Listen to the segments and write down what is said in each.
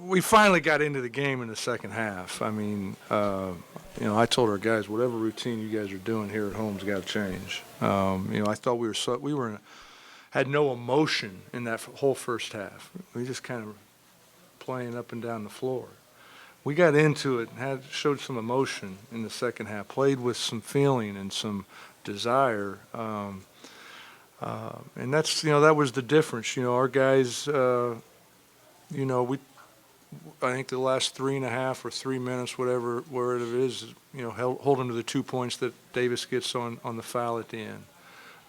We finally got into the game in the second half. I mean, I told our guys, whatever routine you guys are doing here at home's got to change. I thought we had no emotion in that whole first half. We just kind of playing up and down the floor. We got into it and showed some emotion in the second half, played with some feeling and some desire. And that's, that was the difference. Our guys, I think the last 3.5 or 3 minutes, whatever it is, hold them to the 2 points that Davis gets on the foul at the end.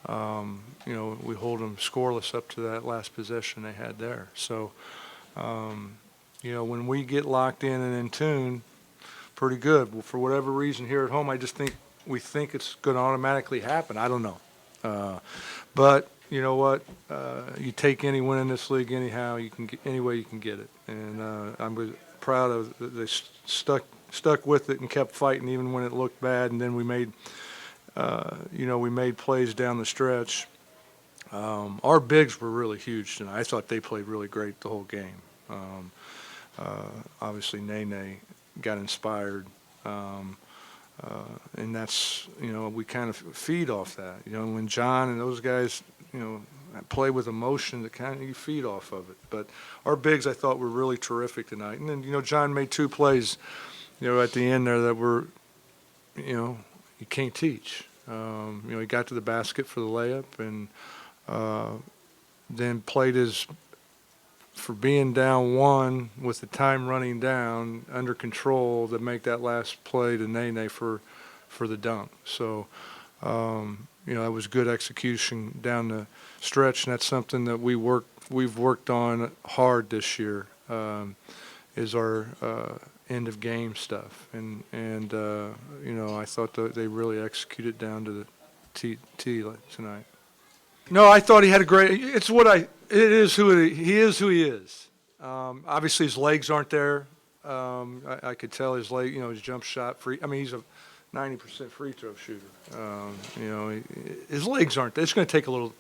We hold them scoreless up to that last possession they had there. So, when we get locked in and in tune, pretty good. Well, for whatever reason here at home, I just think we think it's going to automatically happen. I don't know. But you know what? You take any win in this league anyhow. You can get any way you can get it, and I'm proud of they stuck with it and kept fighting even when it looked bad. And then we made, we made plays down the stretch. Our bigs were really huge tonight. I thought they played really great the whole game. Obviously, Nene got inspired. And that's, we kind of feed off that. When John and those guys, play with emotion, that kind of you feed off of it. But our bigs, I thought, were really terrific tonight. And then, John made 2 plays, at the end there that were, you can't teach. He got to the basket for the layup and then played for being down 1 with the time running down under control to make that last play to Nene for the dunk. So, that was good execution down the stretch, and that's something that we've worked on hard this year, is our end of game stuff. And I thought that they really executed down to the T tonight. No, I thought he had a great. He is who he is. Obviously, his legs aren't there. I could tell his his jump shot free. I mean, he's a 90% free throw shooter. His legs aren't there. It's going to take a little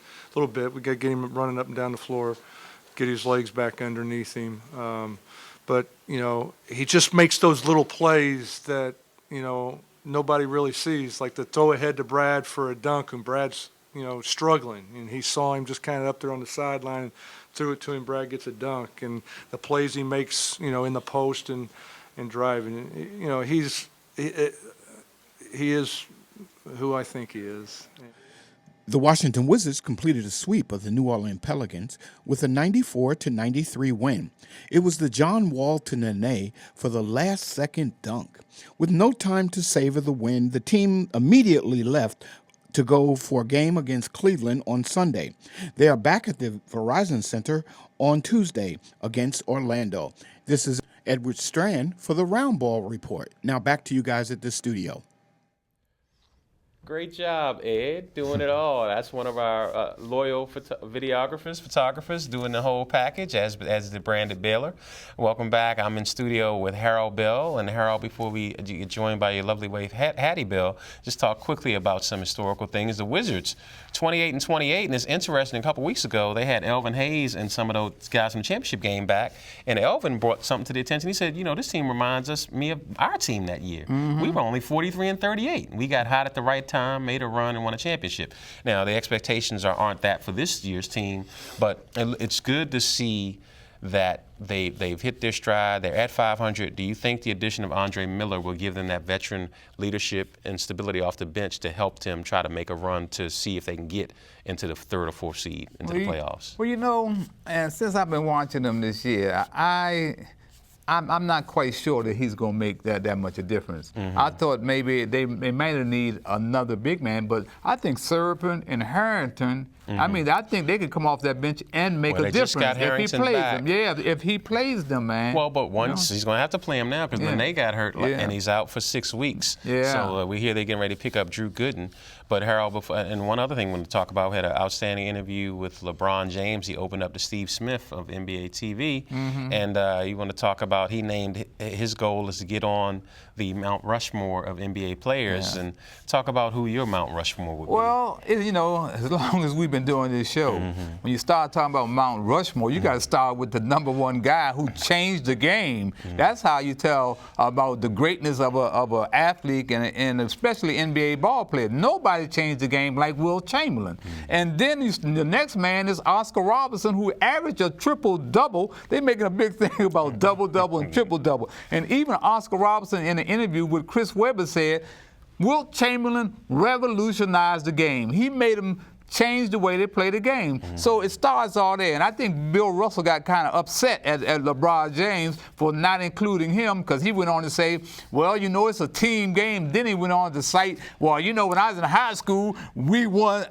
bit. We got to get him running up and down the floor, get his legs back underneath him. But he just makes those little plays that nobody really sees, like the throw ahead to Brad for a dunk, and Brad's struggling, and he saw him just kind of up there on the sideline and threw it to him. Brad gets a dunk, and the plays he makes, in the post and driving. He is who I think he is. The Washington Wizards completed a sweep of the New Orleans Pelicans with a 94-93 win. It was the John Wall to Nene for the last-second dunk. With no time to savor the win, the team immediately left to go for a game against Cleveland on Sunday. They are back at the Verizon Center on Tuesday against Orlando. This is Edward Strand for the Roundball Report. Now back to you guys at the studio. Great job, Ed, doing it all. That's one of our loyal photographers doing the whole package as the branded Baylor. Welcome back. I'm in studio with Harold Bell. And Harold, before we get joined by your lovely wife, Hattie Bell, just talk quickly about some historical things. The Wizards, 28-28, and it's interesting, a couple weeks ago, they had Elvin Hayes and some of those guys from the championship game back, and Elvin brought something to the attention. He said, this team reminds me of our team that year. Mm-hmm. We were only 43-38. We got hot at the right time, made a run, and won a championship. Now, the expectations aren't that for this year's team, but it's good to see that they've hit their stride. They're at 500. Do you think the addition of Andre Miller will give them that veteran leadership and stability off the bench to help them try to make a run to see if they can get into the 3rd or 4th seed into the playoffs? Well, and since I've been watching them this year, I'm not quite sure that he's going to make that much a difference. Mm-hmm. I thought maybe they might need another big man, but I think Serpent and Harrington, mm-hmm. I think they could come off that bench and make a difference if he plays them. Yeah, if he plays them, man. Well, but once he's going to have to play him now because Nene got hurt and he's out for 6 weeks. Yeah. So we hear they're getting ready to pick up Drew Gooden. But Harold, and one other thing I want to talk about, we had an outstanding interview with LeBron James. He opened up to Steve Smith of NBA TV, mm-hmm. and you want to talk about, he named his goal is to get on the Mount Rushmore of NBA players, and talk about who your Mount Rushmore would be. Well, as long as we we've been doing this show. When you start talking about Mount Rushmore, you got to start with the #1 guy who changed the game. That's how you tell about the greatness of a athlete and especially NBA ball player. Nobody changed the game like Will Chamberlain. And then the next man is Oscar Robertson, who averaged a triple-double. They're making a big thing about double-double and triple-double. And even Oscar Robertson in an interview with Chris Webber said, Wilt Chamberlain revolutionized the game. He made them change the way they play the game. So it starts all there. And I think Bill Russell got kind of upset at LeBron James for not including him, because he went on to say, well, you know, it's a team game. Then he went on to cite, well, you know, when I was in high school,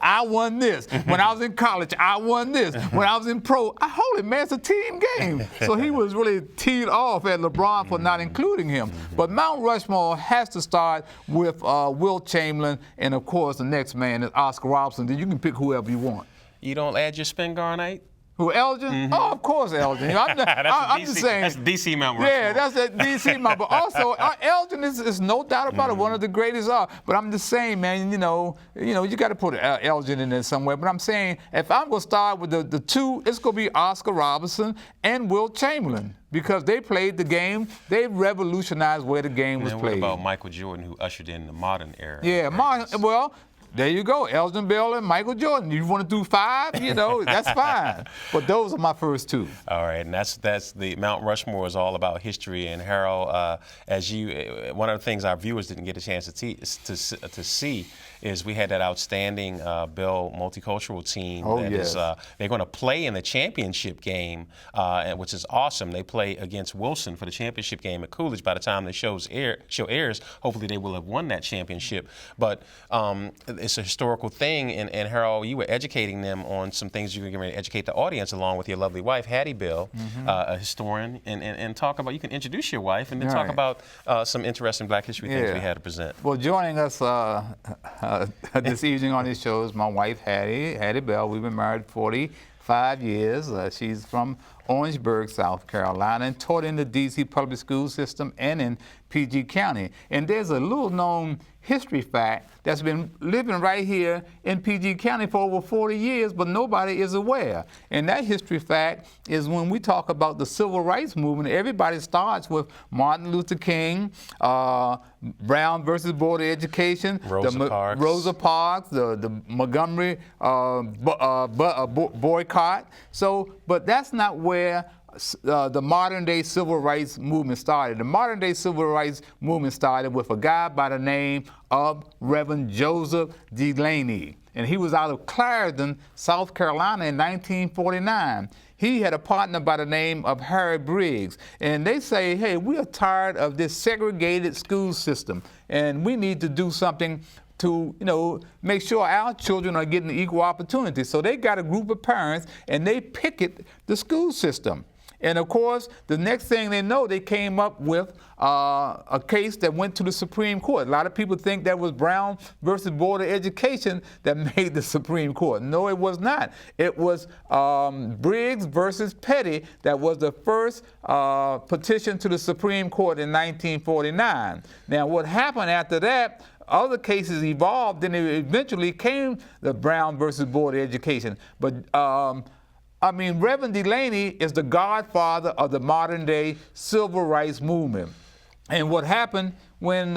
I won this. When I was in college, I won this. When I was in pro, holy man, it's a team game. So he was really teed off at LeBron for not including him. But Mount Rushmore has to start with Wilt Chamberlain, and of course the next man is Oscar Robertson. Then you can pick whoever you want. You don't add your spin Garnite? Who, Elgin? Oh, of course, Elgin. I'm just saying. That's DC Mount Rushmore. Yeah, that's that DC Mount. But also, Elgin is no doubt about it, one of the greatest. But I'm just saying, man, you got to put Elgin in there somewhere. But I'm saying, if I'm going to start with the two, it's going to be Oscar Robertson and Wilt Chamberlain, because they played the game. They revolutionized where the game was played. What about Michael Jordan, who ushered in the modern era? Yeah, well, there you go, Elgin Bell and Michael Jordan. You want to do 5? That's fine. But those are my first 2. All right, and that's the Mount Rushmore is all about history. And Harold, one of the things our viewers didn't get a chance to see is we had that outstanding Bell multicultural team. Oh, that yes. They're going to play in the championship game, which is awesome. They play against Wilson for the championship game at Coolidge. By the time the show airs, hopefully they will have won that championship. But it's a historical thing, and Harold, you were educating them on some things you were going to educate the audience along with your lovely wife, Hattie Bell, a historian, and talk about, you can introduce your wife and then talk about some interesting Black history things we had to present. Well, joining us this evening on this show is my wife, Hattie Bell. We've been married 45 years. She's from Orangeburg, South Carolina, and taught in the D.C. public school system and in PG County. And there's a little known history fact that's been living right here in PG County for over 40 years, but nobody is aware. And that history fact is when we talk about the civil rights movement, everybody starts with Martin Luther King, Brown versus Board of Education, Rosa Parks, the Montgomery boycott. But that's not where the modern-day civil rights movement started. The modern-day civil rights movement started with a guy by the name of Reverend Joseph Delaney. And he was out of Clarendon, South Carolina in 1949. He had a partner by the name of Harry Briggs. And they say, hey, we are tired of this segregated school system, and we need to do something to make sure our children are getting equal opportunity. So they got a group of parents, and they picket the school system. And of course, the next thing they know, they came up with a case that went to the Supreme Court. A lot of people think that was Brown versus Board of Education that made the Supreme Court. No, it was not. It was Briggs versus Petty that was the first petition to the Supreme Court in 1949. Now, what happened after that, other cases evolved, and it eventually came the Brown versus Board of Education. But Reverend Delaney is the godfather of the modern-day civil rights movement. And what happened when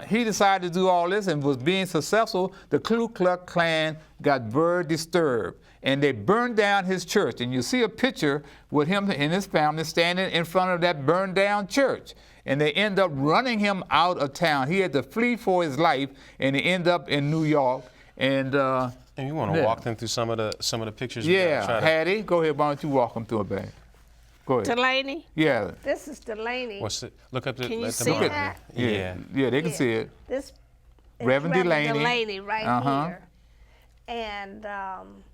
he decided to do all this and was being successful, the Ku Klux Klan got very disturbed, and they burned down his church. And you see a picture with him and his family standing in front of that burned down church. And they end up running him out of town. He had to flee for his life, and he ended up in New York. And you want to walk them through some of the pictures? Yeah, Hattie, go ahead. Why don't you walk them through it, babe? Go ahead. Delaney? Yeah. This is Delaney. Look up the. Can you see that? Yeah, they can see it. This is Reverend Delaney right here. And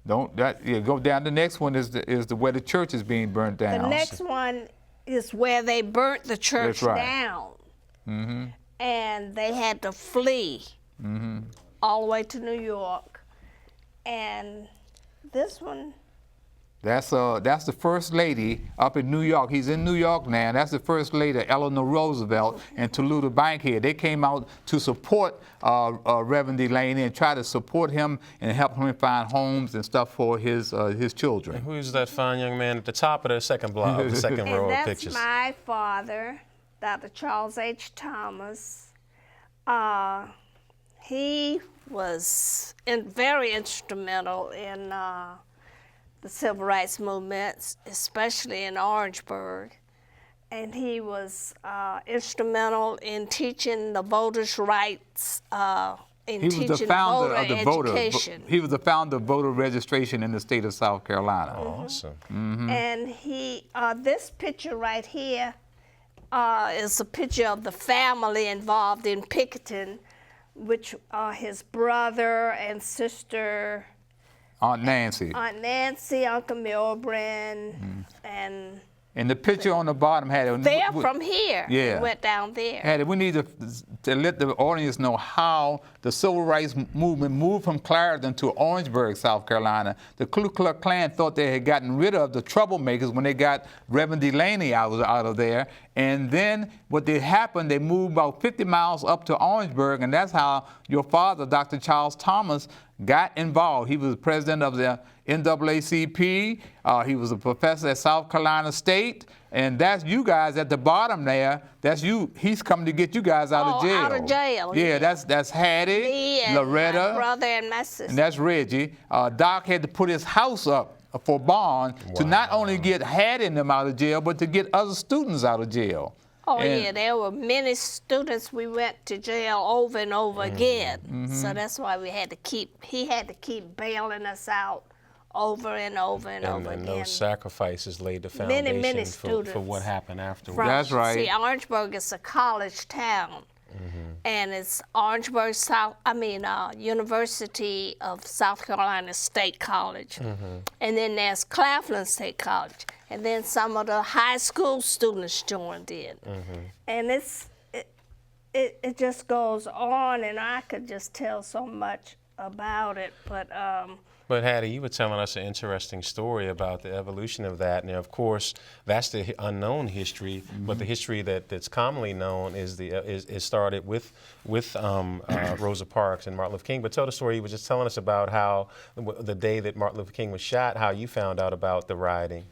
go down. The next one is where the church is being burnt down. The next one is where they burnt the church down. Mm-hmm. And they had to flee all the way to New York. And this one. That's the first lady up in New York. He's in New York now. That's the first lady, Eleanor Roosevelt, and Toluta Bankhead. They came out to support Reverend Delaney and try to support him and help him find homes and stuff for his children. Who's that fine young man at the top of the second block, the second row And of that's pictures? my father, Dr. Charles H. Thomas. He was very instrumental in the civil rights movements, especially in Orangeburg. And he was instrumental in teaching the voters' rights, in He teaching was the founder voter of the voter. education. He was the founder of voter registration in the state of South Carolina. Awesome. And he, this picture right here is a picture of the family involved in picketing, which are his brother and sister, Aunt Nancy. Aunt Nancy, Uncle Milburn, and And the picture on the bottom had it. they're from here. Yeah. They went down there. Hattie, we need to let the audience know how the civil rights movement moved from Clarendon to Orangeburg, South Carolina. The Ku Klux Klan thought they had gotten rid of the troublemakers when they got Reverend Delaney out of there. And then what did happen, they moved about 50 miles up to Orangeburg, and that's how your father, Dr. Charles Thomas, got involved. He was president of the NAACP. He was a professor at South Carolina State. And that's you guys at the bottom there. That's you. He's coming to get you guys out of jail. Out of jail. Yeah, that's Hattie, Me and Loretta, my brother and my sister. and that's Reggie. Doc had to put his house up for bond to not only get Hattie and them out of jail, but to get other students out of jail. Oh, And- yeah, there were many students we went to jail over and over again. So that's why he had to keep bailing us out over and over and over And again. those sacrifices laid the Many, foundation many for students. what happened afterwards. From- That's right. See, Orangeburg is a college town. And it's Orangeburg University of South Carolina State College. And then there's Claflin State College. And then some of the high school students joined in. And it just goes on, and I could just tell so much about it. But Hattie, you were telling us an interesting story about the evolution of that. Now, of course, that's the unknown history, but the history that's commonly known is started with Rosa Parks and Martin Luther King. But tell the story you were just telling us about how the day that Martin Luther King was shot, how you found out about the rioting.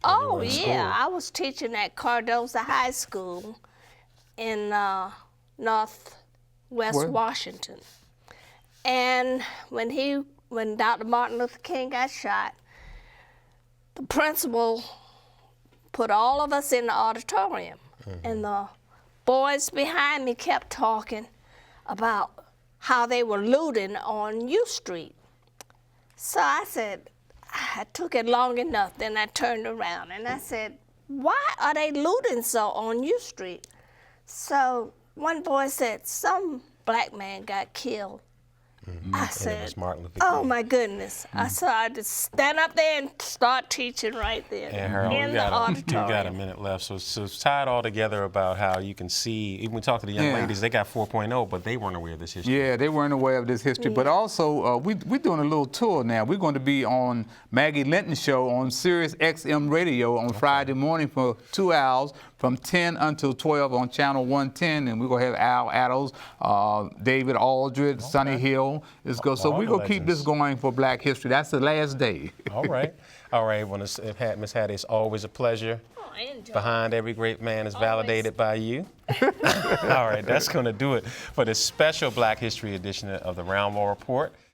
Oh, in school. yeah. I was teaching at Cardoza High School in Northwest Where? Washington. And when Dr. Martin Luther King got shot, the principal put all of us in the auditorium. And the boys behind me kept talking about how they were looting on U Street. So I said, I took it long enough, then I turned around and I said, why are they looting so on U Street? So one boy said, some black man got killed. I said, was Martin Luther oh King. my goodness. I started to stand up there and start teaching right there And Harold, in you the got auditorium. a minute left. So tie it all together about how you can see, even we talk to the young Yeah. ladies, they got 4.0, but they weren't aware of this history. Yeah, they weren't aware of this history. But also, we're doing a little tour now. We're going to be on Maggie Linton's show on Sirius XM Radio on Friday morning for 2 hours from 10 until 12 on Channel 110. And we're going to have Al Addles, David Aldridge, Sonny Hill. So All we're the going to keep this legends. going for Black History. That's the last day. All right. All right. Well, Miss Hattie, it's always a pleasure. Oh, I enjoyed it. Behind every great man is validated by you. All right. That's going to do it for this special Black History edition of the Roundball Report.